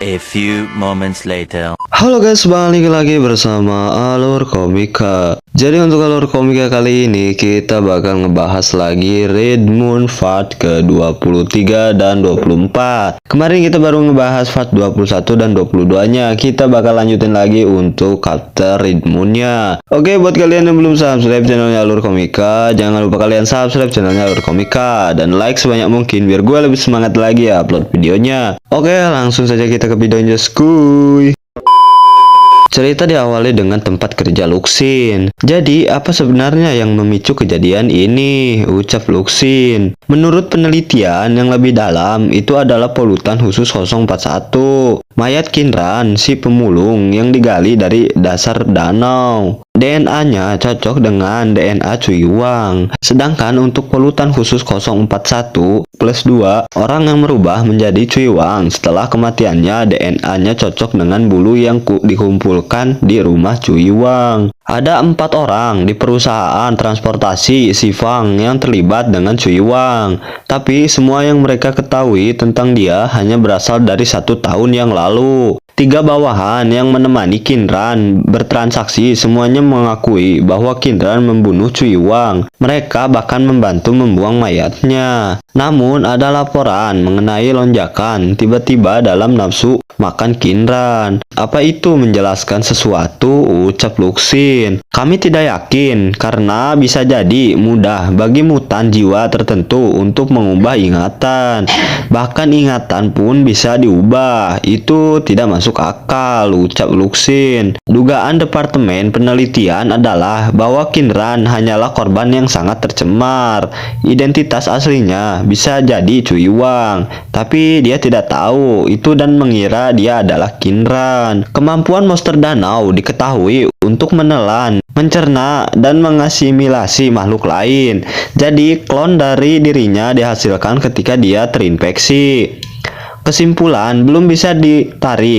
A few moments later. Halo guys, balik lagi bersama Alur Komika. Jadi untuk Alur Komika kali ini kita bakal ngebahas lagi Red Moon Part ke-23 dan 24. Kemarin kita baru ngebahas Part 21 dan 22-nya. Kita bakal lanjutin lagi untuk chapter Red Moon-nya. Oke, buat kalian yang belum subscribe channelnya Alur Komika, jangan lupa kalian subscribe channelnya Alur Komika dan like sebanyak mungkin biar gue lebih semangat lagi ya upload videonya. Oke, langsung saja kita ke videonya, skuy. Cerita diawali dengan tempat kerja Luxin. Jadi, apa sebenarnya yang memicu kejadian ini? Ucap Luxin. Menurut penelitian yang lebih dalam, itu adalah polutan khusus 041. Mayat Kinran, si pemulung yang digali dari dasar danau. DNA-nya cocok dengan DNA Cuiwang. Sedangkan untuk polutan khusus 041 plus 2, orang yang merubah menjadi Cuiwang setelah kematiannya DNA-nya cocok dengan bulu yang dikumpulkan di rumah Cuiwang. Ada 4 orang di perusahaan transportasi Sifang yang terlibat dengan Cuiwang. Tapi semua yang mereka ketahui tentang dia hanya berasal dari 1 tahun yang lalu. 3 bawahan yang menemani Kinran bertransaksi semuanya mengakui bahwa Kinran membunuh Cuiwang. Mereka bahkan membantu membuang mayatnya. Namun ada laporan mengenai lonjakan tiba-tiba dalam nafsu makan Kinran. Apa itu menjelaskan sesuatu? Ucap Luxin. Kami tidak yakin karena bisa jadi mudah bagi mutan jiwa tertentu untuk mengubah ingatan. Bahkan ingatan pun bisa diubah. Itu tidak masuk akal, ucap Luxin. Dugaan Departemen Penelitian adalah bahwa Kinran hanyalah korban yang sangat tercemar. Identitas aslinya bisa jadi Cuiwang, tapi dia tidak tahu itu dan mengira dia adalah Kinran. Kemampuan monster danau diketahui untuk menelan, mencerna, dan mengasimilasi makhluk lain. Jadi klon dari dirinya dihasilkan ketika dia terinfeksi. Kesimpulan belum bisa ditarik,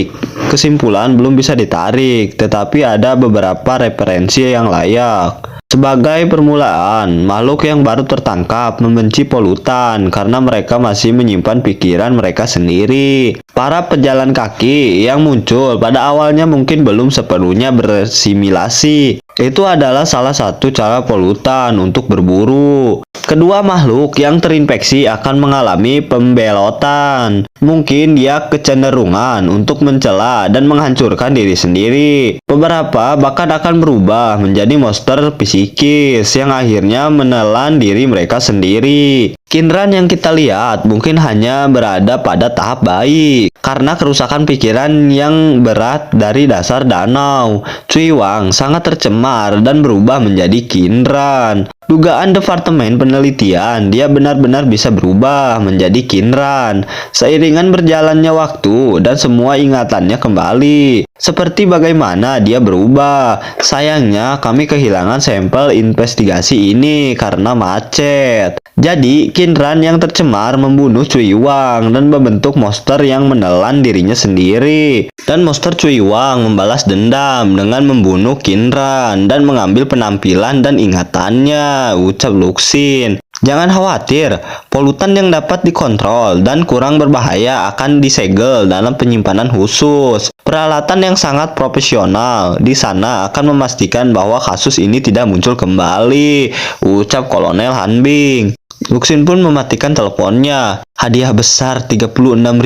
tetapi ada beberapa referensi yang layak. Sebagai permulaan, makhluk yang baru tertangkap membenci polutan karena mereka masih menyimpan pikiran mereka sendiri. Para pejalan kaki yang muncul pada awalnya mungkin belum sepenuhnya berasimilasi. Itu adalah salah satu cara polutan untuk berburu. Kedua makhluk yang terinfeksi akan mengalami pembelotan. Mungkin dia kecenderungan untuk mencela dan menghancurkan diri sendiri. Beberapa bahkan akan berubah menjadi monster psikis yang akhirnya menelan diri mereka sendiri. Kinran yang kita lihat mungkin hanya berada pada tahap baik karena kerusakan pikiran yang berat dari dasar danau. Cuiwang sangat tercemar dan berubah menjadi Kinran. Dugaan Departemen Penelitian, dia benar-benar bisa berubah menjadi Kinran seiringan berjalannya waktu dan semua ingatannya kembali. Seperti bagaimana dia berubah. Sayangnya kami kehilangan sampel investigasi ini karena macet. Jadi Kinran yang tercemar membunuh Cuiwang dan membentuk monster yang menelan dirinya sendiri. Dan monster Cuiwang membalas dendam dengan membunuh Kinran dan mengambil penampilan dan ingatannya, ucap Luxin. Jangan khawatir, polutan yang dapat dikontrol dan kurang berbahaya akan disegel dalam penyimpanan khusus. Peralatan yang sangat profesional di sana akan memastikan bahwa kasus ini tidak muncul kembali, ucap Kolonel Hanbing. Luxin pun mematikan teleponnya. Hadiah besar 36.000,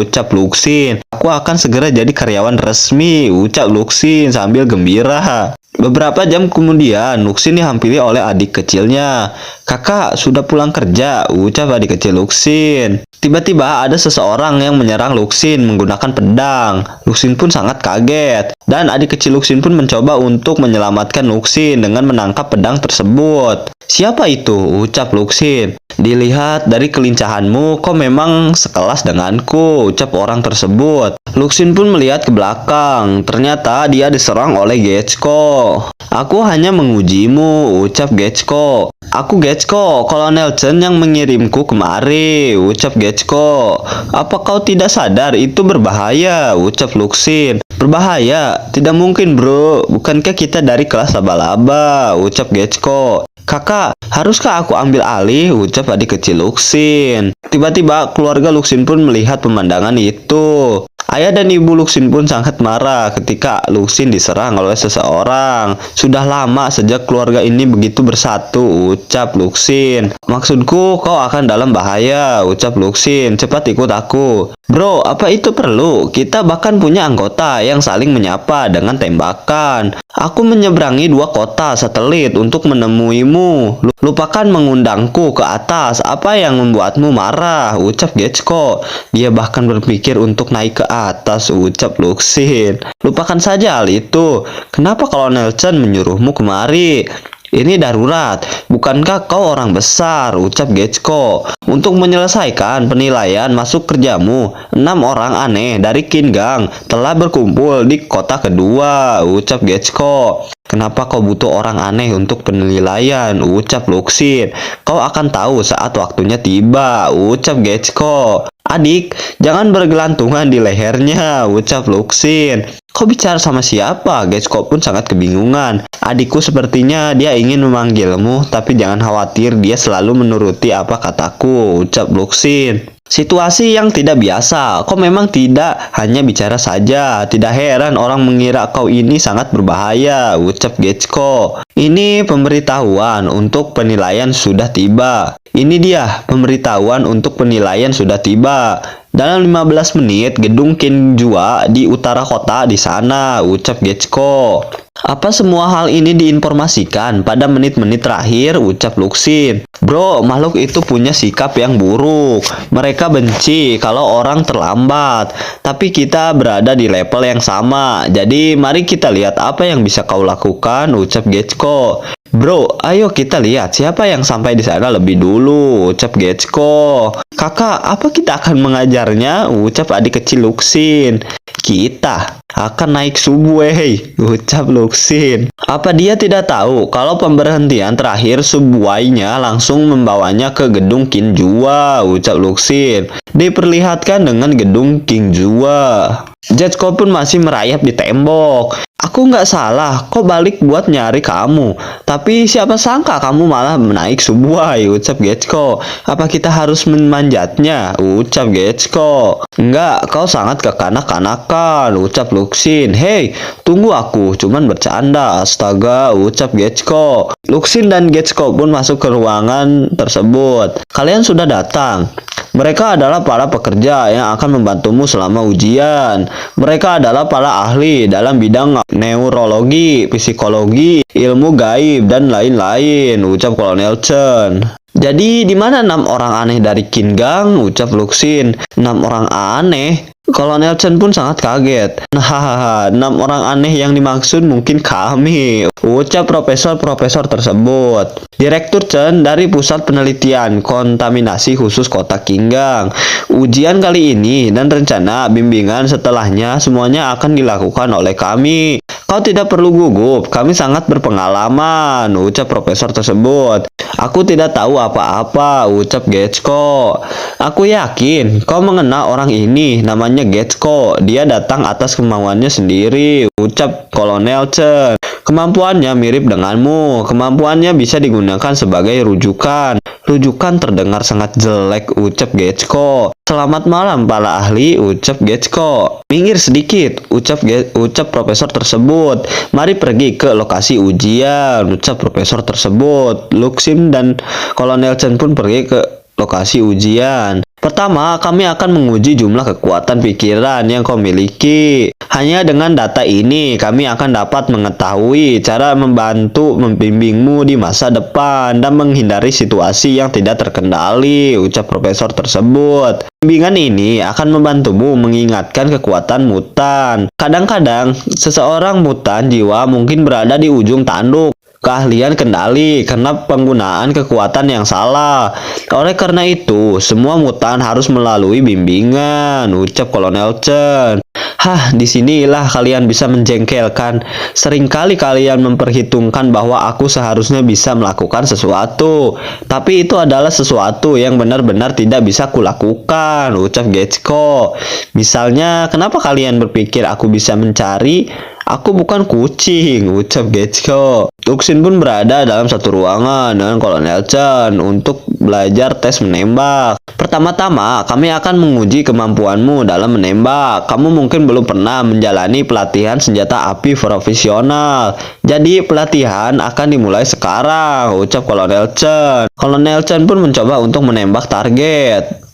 ucap Luxin. Aku akan segera jadi karyawan resmi, ucap Luxin sambil gembira. Beberapa jam kemudian, Luxin dihampiri oleh adik kecilnya. Kakak, sudah pulang kerja, ucap adik kecil Luxin. Tiba-tiba ada seseorang yang menyerang Luxin menggunakan pedang. Luxin pun sangat kaget. Dan adik kecil Luxin pun mencoba untuk menyelamatkan Luxin dengan menangkap pedang tersebut. Siapa itu? Ucap Luxin. Dilihat dari kelincahanmu, kau memang sekelas denganku, ucap orang tersebut. Luxin pun melihat ke belakang. Ternyata dia diserang oleh Getchko. Aku hanya mengujimu, ucap Getchko. Aku Getchko, Kolonel Chen yang mengirimku kemari, ucap Getchko. Apa kau tidak sadar itu berbahaya, ucap Luxin. Berbahaya? Tidak mungkin bro, bukankah kita dari kelas laba-laba, ucap Getchko. Kakak, haruskah aku ambil alih? Ucap adik kecil Luxin. Tiba-tiba keluarga Luxin pun melihat pemandangan itu. Ayah dan ibu Luxin pun sangat marah ketika Luxin diserang oleh seseorang. Sudah lama sejak keluarga ini begitu bersatu, ucap Luxin. Maksudku kau akan dalam bahaya, ucap Luxin. Cepat ikut aku. Bro, apa itu perlu? Kita bahkan punya anggota yang saling menyapa dengan tembakan. Aku menyeberangi 2 kota satelit untuk menemuimu. Lupakan mengundangku ke atas. Apa yang membuatmu marah? Ucap Getsuko. Dia bahkan berpikir untuk naik ke atas, ucap Luxin. Lupakan saja hal itu. Kenapa Kolonel Chen menyuruhmu kemari? Ini darurat, bukankah kau orang besar, ucap Getsuko. Untuk menyelesaikan penilaian masuk kerjamu, 6 orang aneh dari Kingang telah berkumpul di kota kedua, ucap Getsuko. Kenapa kau butuh orang aneh untuk penilaian, ucap Luxin. Kau akan tahu saat waktunya tiba, ucap Getsuko. Adik, jangan bergelantungan di lehernya, ucap Luxin. Kau bicara sama siapa? Getsuko pun sangat kebingungan. Adikku sepertinya dia ingin memanggilmu, tapi jangan khawatir, dia selalu menuruti apa kataku, ucap Luxin. Situasi yang tidak biasa, kau memang tidak hanya bicara saja. Tidak heran orang mengira kau ini sangat berbahaya, ucap Getsuko. Ini pemberitahuan untuk penilaian sudah tiba. Ini dia, pemberitahuan untuk penilaian sudah tiba. Dalam 15 menit, gedung Kinjua di utara kota di sana, ucap Getsuko. Apa semua hal ini diinformasikan pada menit-menit terakhir, ucap Luxin. Bro, makhluk itu punya sikap yang buruk. Mereka benci kalau orang terlambat. Tapi kita berada di level yang sama. Jadi mari kita lihat apa yang bisa kau lakukan, ucap Getsuko. Bro, ayo kita lihat siapa yang sampai di sana lebih dulu, ucap Getsuko. Kakak, apa kita akan mengajarnya, ucap adik kecil Luxin. Kita akan naik subway, ucap Luxin. Apa dia tidak tahu kalau pemberhentian terakhir subway-nya langsung membawanya ke gedung Kinjua, ucap Luxin. Diperlihatkan dengan gedung Kinjua. Getsuko pun masih merayap di tembok. Aku nggak salah, kok balik buat nyari kamu. Tapi siapa sangka kamu malah menaik subway, ucap Getsuko. Apa kita harus memanjatnya, ucap Getsuko. Enggak, kau sangat kekanak-kanakan, ucap Luxin. Hei, tunggu aku, cuman bercanda. Astaga, ucap Getsuko. Luxin dan Getsuko pun masuk ke ruangan tersebut. Kalian sudah datang. Mereka adalah para pekerja yang akan membantumu selama ujian. Mereka adalah para ahli dalam bidang neurologi, psikologi, ilmu gaib, dan lain-lain, ucap Kolonel Chen. Jadi, di mana 6 orang aneh dari Kingang? Ucap Luxin. 6 orang aneh? Kolonel Chen pun sangat kaget. Nah, 6 orang aneh yang dimaksud mungkin kami, ucap profesor-profesor tersebut. Direktur Chen dari Pusat Penelitian Kontaminasi Khusus Kota Kingang. Ujian kali ini dan rencana bimbingan setelahnya semuanya akan dilakukan oleh kami. Kau tidak perlu gugup, kami sangat berpengalaman, ucap profesor tersebut. Aku tidak tahu apa-apa, ucap Getsuko. Aku yakin kau mengenal orang ini, namanya Getsuko. Dia datang atas kemauannya sendiri, ucap Kolonel Chen. Kemampuannya mirip denganmu. Kemampuannya bisa digunakan sebagai rujukan. Rujukan terdengar sangat jelek, ucap Getsuko. Selamat malam para ahli, ucap Getsuko. Minggir sedikit, ucap profesor tersebut. Mari pergi ke lokasi ujian, ucap profesor tersebut. Luxin dan Kolonel Chen pun pergi ke lokasi ujian. Pertama, kami akan menguji jumlah kekuatan pikiran yang kau miliki. Hanya dengan data ini, kami akan dapat mengetahui cara membantu membimbingmu di masa depan dan menghindari situasi yang tidak terkendali, ucap profesor tersebut. Bimbingan ini akan membantumu mengingatkan kekuatan mutan. Kadang-kadang, seseorang mutan jiwa mungkin berada di ujung tanduk keahlian kendali karena penggunaan kekuatan yang salah. Oleh karena itu, semua mutan harus melalui bimbingan, ucap Kolonel Chen. Hah, disinilah kalian bisa menjengkelkan. Seringkali kalian memperhitungkan bahwa aku seharusnya bisa melakukan sesuatu. Tapi itu adalah sesuatu yang benar-benar tidak bisa kulakukan, ucap Getsuko. Misalnya, kenapa kalian berpikir aku bisa mencari? Aku bukan kucing, ucap Getsuko. Luxin pun berada dalam satu ruangan dengan Kolonel Chen untuk belajar tes menembak. Pertama-tama, kami akan menguji kemampuanmu dalam menembak. Kamu mungkin belum pernah menjalani pelatihan senjata api profesional. Jadi, pelatihan akan dimulai sekarang, ucap Kolonel Chen. Kolonel Chen pun mencoba untuk menembak target.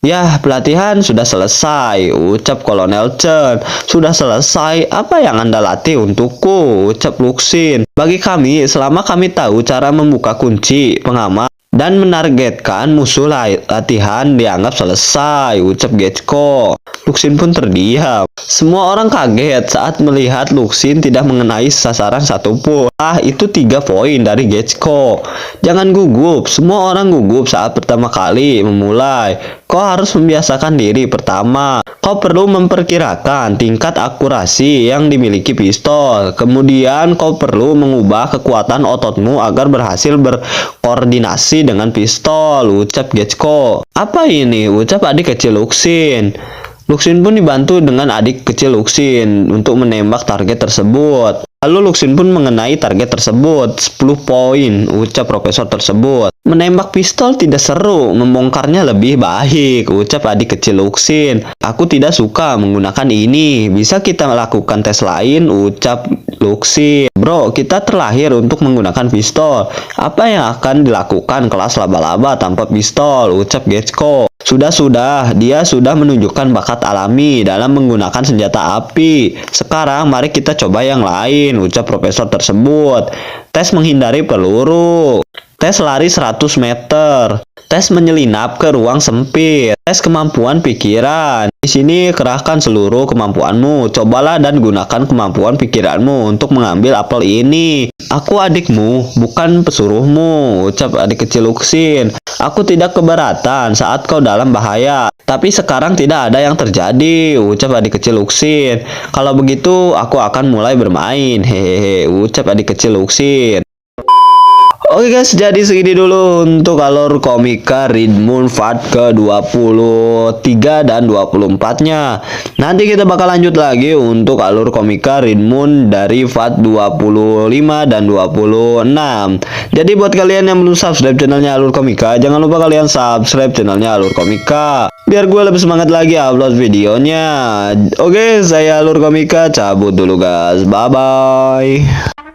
Yah, pelatihan sudah selesai, ucap Kolonel Chen. Sudah selesai, apa yang Anda latih untukku, ucap Luxin. Bagi kami, selama kami tahu cara membuka kunci pengaman dan menargetkan musuh, latihan dianggap selesai, ucap Getchko. Luxin pun terdiam. Semua orang kaget saat melihat Luxin tidak mengenai sasaran satupun. Itu 3 poin dari Getchko. Jangan gugup, semua orang gugup saat pertama kali memulai. Kau harus membiasakan diri pertama. Kau perlu memperkirakan tingkat akurasi yang dimiliki pistol. Kemudian kau perlu mengubah kekuatan ototmu agar berhasil berkoordinasi dengan pistol, ucap Getchko. Apa ini? Ucap adik kecil Luxin. Luxin pun dibantu dengan adik kecil Luxin untuk menembak target tersebut. Lalu Luxin pun mengenai target tersebut 10 poin, ucap profesor tersebut. Menembak pistol tidak seru, membongkarnya lebih baik, ucap adik kecil Luxin. Aku tidak suka menggunakan ini, bisa kita lakukan tes lain, ucap Luxin. Bro, kita terlahir untuk menggunakan pistol. Apa yang akan dilakukan kelas laba-laba tanpa pistol, ucap Getchko. Sudah, dia sudah menunjukkan bakat alami dalam menggunakan senjata api. Sekarang mari kita coba yang lain, ucap profesor tersebut. Tes menghindari peluru. Tes lari 100 meter. Tes menyelinap ke ruang sempit. Tes kemampuan pikiran. Di sini kerahkan seluruh kemampuanmu. Cobalah dan gunakan kemampuan pikiranmu untuk mengambil apel ini. Aku adikmu, bukan pesuruhmu, ucap adik kecil Luxin. Aku tidak keberatan saat kau dalam bahaya. Tapi sekarang tidak ada yang terjadi, ucap adik kecil Luxin. Kalau begitu, aku akan mulai bermain. Hehehe, ucap adik kecil Luxin. Oke guys, jadi segini dulu untuk alur komika Red Moon part ke-23 dan 24-nya. Nanti kita bakal lanjut lagi untuk alur komika Red Moon dari part 25 dan 26. Jadi buat kalian yang belum subscribe channelnya Alur Komika, jangan lupa kalian subscribe channelnya Alur Komika, biar gue lebih semangat lagi upload videonya. Oke, saya Alur Komika cabut dulu guys. Bye bye.